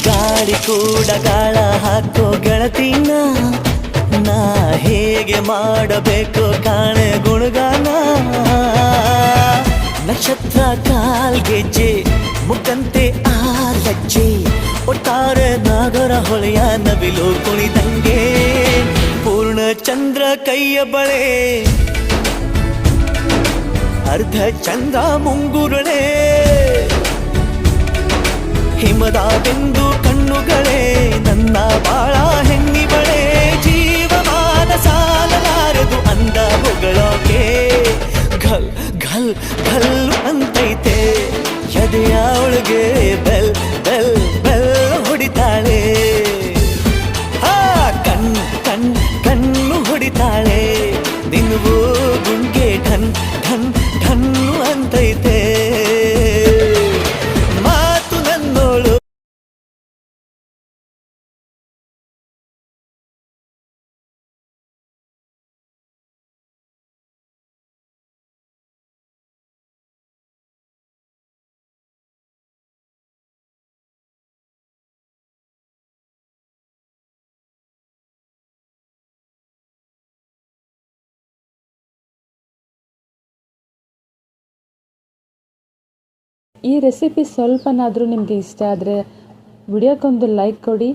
ಗಾಳಿ ಕೂಡ ಗಾಳ ಹಾಕೋ ಗೆಳತಿನ ನಾ ಹೇಗೆ ಮಾಡಬೇಕು ಕಾಣೆ ಗುಣಗಾನ ನಕ್ಷತ್ರ ಕಾಲ್ಗೆಜ್ಜೆ ಮುಖಂತೆ ಆಲಜ್ಜೆ ಒಟ್ಟಾರೆ ನಾಗರ ಹೊಳೆಯ ನವಿಲು ಕುಣಿದಂಗೆ ಪೂರ್ಣ ಚಂದ್ರ ಕೈಯ ಬಳೆ ಅರ್ಧ ಚಂದ್ರ ಮುಂಗುರುಳೆ ಹಿಮದ ಬಿಂದು ಕಣ್ಣುಗಳೇ ನನ್ನ ಬಾಳ ಹೆಣ್ಣಿಬಳೆ ಜೀವಮಾನ ಸಾಲಲಾರದು ಅಂದ ಹೊಗಳೋಕೆ ಘಲ್ ಘಲ್ ಘಲ್ ಅಂತೈತೆ ಎದೆಯ ಒಳಗೆ ಬೆಲ್ ಬೆಲ್ ಬೆಲ್ ಹೊಡಿತಾಳೆ ಕಣ್ ಕಣ್ ಕಣ್ಣು ಹೊಡಿತಾಳೆ ದಿನವೂ ಗುಂಗೆ ಢನ್ ಢನ್ ಢನ್ನು ಅಂತೈತೆ ಮಾತು ನನ್ನೋಳು. ಈ ರೆಸಿಪಿ ಸ್ವಲ್ಪನಾದರೂ ನಿಮಗೆ ಇಷ್ಟ ಆದರೆ ವಿಡಿಯೋಕ್ಕೊಂದು ಲೈಕ್ ಕೊಡಿ.